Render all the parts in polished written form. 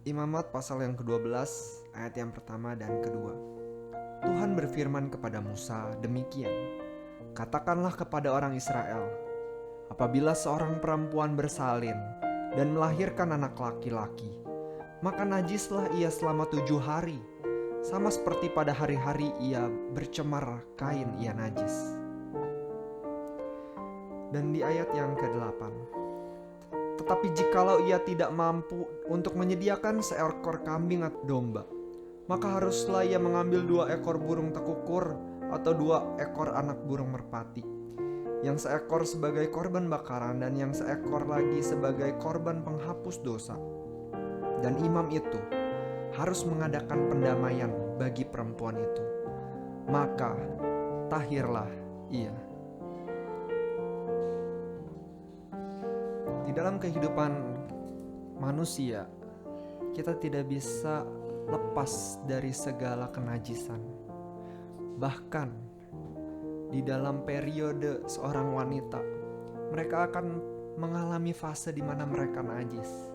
Imamat pasal yang ke-12 ayat yang pertama dan kedua. Tuhan berfirman kepada Musa demikian, katakanlah kepada orang Israel, apabila seorang perempuan bersalin dan melahirkan anak laki-laki, maka najislah ia selama 7 hari, sama seperti pada hari-hari ia bercemar kain ia najis. Dan di ayat yang ke-8, tetapi jikalau ia tidak mampu untuk menyediakan seekor kambing atau domba, maka haruslah ia mengambil 2 ekor burung tekukur atau 2 ekor anak burung merpati, yang seekor sebagai korban bakaran dan yang seekor lagi sebagai korban penghapus dosa. Dan imam itu harus mengadakan pendamaian bagi perempuan itu, maka tahirlah ia. Di dalam kehidupan manusia, kita tidak bisa lepas dari segala kenajisan. Bahkan di dalam periode seorang wanita, mereka akan mengalami fase di mana mereka najis,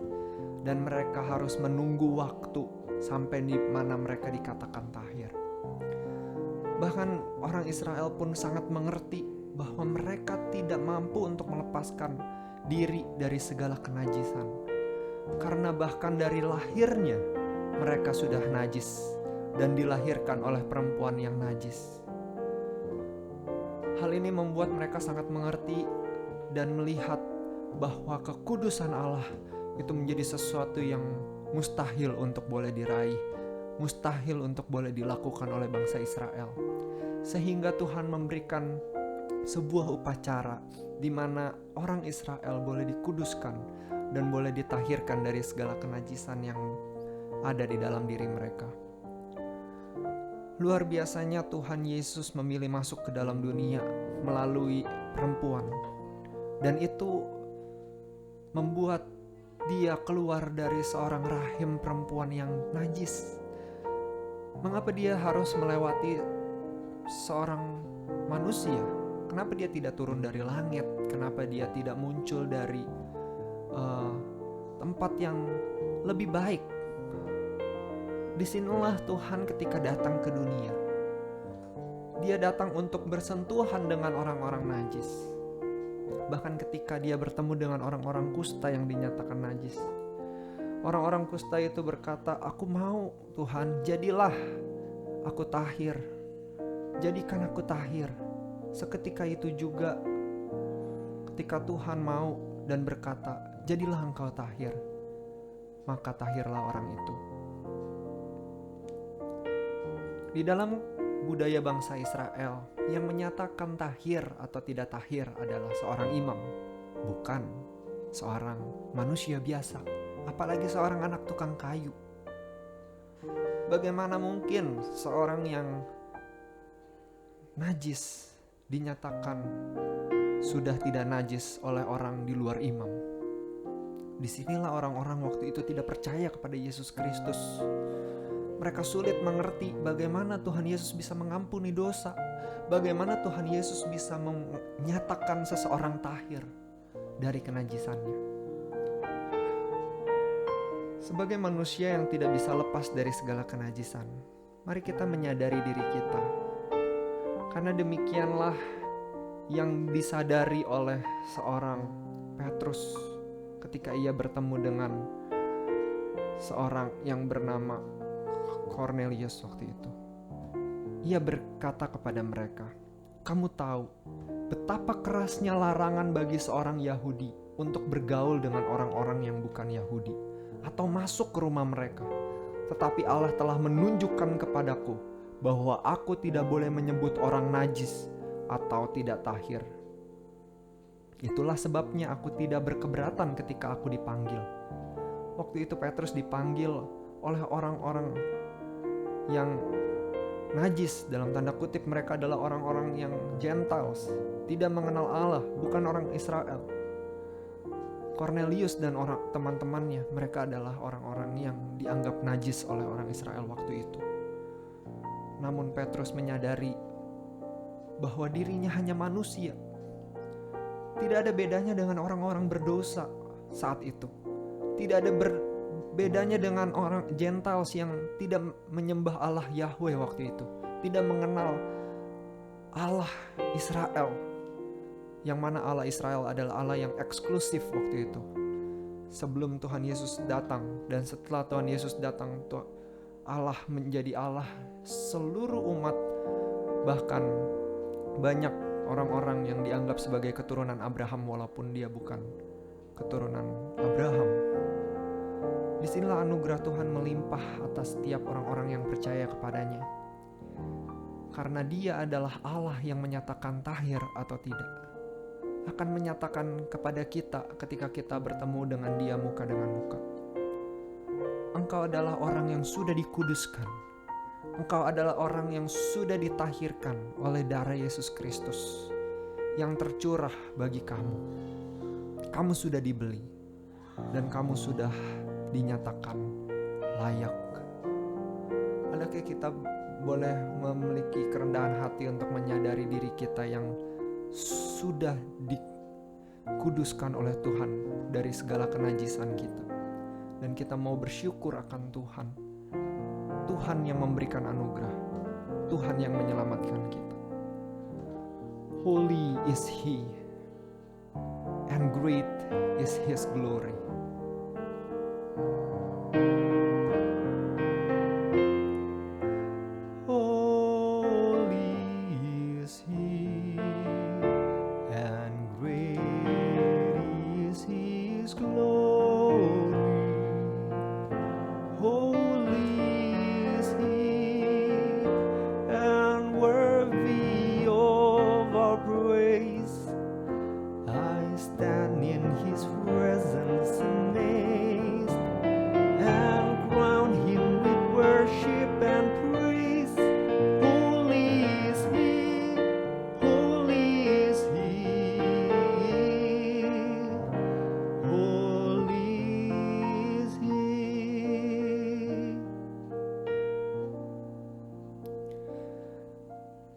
dan mereka harus menunggu waktu sampai di mana mereka dikatakan tahir. Bahkan orang Israel pun sangat mengerti bahwa mereka tidak mampu untuk melepaskan diri dari segala kenajisan, karena bahkan dari lahirnya mereka sudah najis dan dilahirkan oleh perempuan yang najis. Hal ini membuat mereka sangat mengerti dan melihat bahwa kekudusan Allah itu menjadi sesuatu yang mustahil untuk boleh diraih, mustahil untuk boleh dilakukan oleh bangsa Israel. Sehingga Tuhan memberikan sebuah upacara di mana orang Israel boleh dikuduskan dan boleh ditahirkan dari segala kenajisan yang ada di dalam diri mereka. Luar biasanya Tuhan Yesus memilih masuk ke dalam dunia melalui perempuan, dan itu membuat dia keluar dari seorang rahim perempuan yang najis. Mengapa dia harus melewati seorang manusia? Kenapa dia tidak turun dari langit? Kenapa dia tidak muncul dari tempat yang lebih baik? Disinilah Tuhan ketika datang ke dunia, dia datang untuk bersentuhan dengan orang-orang najis. Bahkan ketika dia bertemu dengan orang-orang kusta yang dinyatakan najis, orang-orang kusta itu berkata, aku mau Tuhan, jadilah aku tahir, jadikan aku tahir. Seketika itu juga ketika Tuhan mau dan berkata, "Jadilah engkau tahir." Maka tahirlah orang itu. Di dalam budaya bangsa Israel, yang menyatakan tahir atau tidak tahir adalah seorang imam, bukan seorang manusia biasa, apalagi seorang anak tukang kayu. Bagaimana mungkin seorang yang najis dinyatakan sudah tidak najis oleh orang di luar imam? Disinilah orang-orang waktu itu tidak percaya kepada Yesus Kristus. Mereka sulit mengerti bagaimana Tuhan Yesus bisa mengampuni dosa, bagaimana Tuhan Yesus bisa menyatakan seseorang tahir dari kenajisannya. Sebagai manusia yang tidak bisa lepas dari segala kenajisan, mari kita menyadari diri kita. Karena demikianlah yang disadari oleh seorang Petrus ketika ia bertemu dengan seorang yang bernama Cornelius waktu itu. Ia berkata kepada mereka, "Kamu tahu betapa kerasnya larangan bagi seorang Yahudi untuk bergaul dengan orang-orang yang bukan Yahudi atau masuk ke rumah mereka. Tetapi Allah telah menunjukkan kepadaku bahwa aku tidak boleh menyebut orang najis atau tidak tahir. Itulah sebabnya aku tidak berkeberatan ketika aku dipanggil." Waktu itu Petrus dipanggil oleh orang-orang yang najis, dalam tanda kutip mereka adalah orang-orang yang Gentiles, tidak mengenal Allah, bukan orang Israel. Cornelius dan teman-temannya, mereka adalah orang-orang yang dianggap najis oleh orang Israel waktu itu. Namun Petrus menyadari bahwa dirinya hanya manusia. Tidak ada bedanya dengan orang-orang berdosa saat itu. Tidak ada bedanya dengan orang Gentiles yang tidak menyembah Allah Yahweh waktu itu, tidak mengenal Allah Israel, yang mana Allah Israel adalah Allah yang eksklusif waktu itu. Sebelum Tuhan Yesus datang dan setelah Tuhan Yesus datang, Allah menjadi Allah seluruh umat, bahkan banyak orang-orang yang dianggap sebagai keturunan Abraham walaupun dia bukan keturunan Abraham. Disinilah anugerah Tuhan melimpah atas setiap orang-orang yang percaya kepadanya. Karena Dia adalah Allah yang menyatakan tahir atau tidak. Akan menyatakan kepada kita ketika kita bertemu dengan Dia muka dengan muka. Engkau adalah orang yang sudah dikuduskan. Engkau adalah orang yang sudah ditahirkan oleh darah Yesus Kristus yang tercurah bagi kamu. Kamu sudah dibeli dan kamu sudah dinyatakan layak. Adakah kita boleh memiliki kerendahan hati untuk menyadari diri kita yang sudah dikuduskan oleh Tuhan dari segala kenajisan kita, dan kita mau bersyukur akan Tuhan. Tuhan yang memberikan anugerah, Tuhan yang menyelamatkan kita. Holy is He, and great is His glory.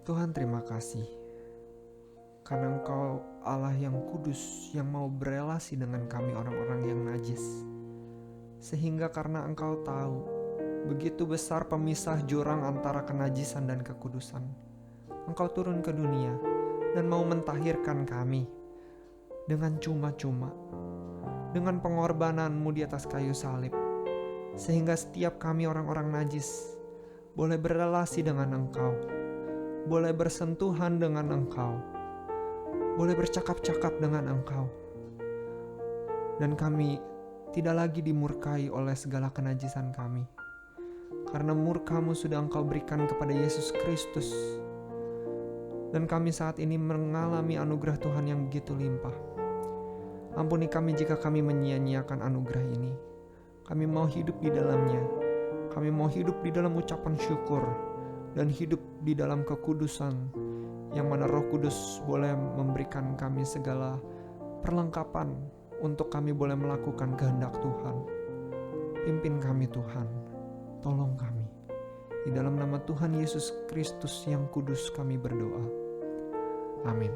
Tuhan, terima kasih karena Engkau Allah yang kudus, yang mau berelasi dengan kami orang-orang yang najis. Sehingga karena Engkau tahu begitu besar pemisah jurang antara kenajisan dan kekudusan, Engkau turun ke dunia dan mau mentahirkan kami dengan cuma-cuma, dengan pengorbanan-Mu di atas kayu salib, sehingga setiap kami orang-orang najis boleh berelasi dengan Engkau, boleh bersentuhan dengan Engkau, boleh bercakap-cakap dengan Engkau, dan kami tidak lagi dimurkai oleh segala kenajisan kami. Karena murka-Mu sudah Engkau berikan kepada Yesus Kristus, dan kami saat ini mengalami anugerah Tuhan yang begitu limpah. Ampuni kami jika kami menyia-nyiakan anugerah ini. Kami mau hidup di dalamnya. Kami mau hidup di dalam ucapan syukur dan hidup di dalam kekudusan, yang mana Roh Kudus boleh memberikan kami segala perlengkapan untuk kami boleh melakukan kehendak Tuhan. Pimpin kami Tuhan, tolong kami. Di dalam nama Tuhan Yesus Kristus yang kudus kami berdoa. Amin.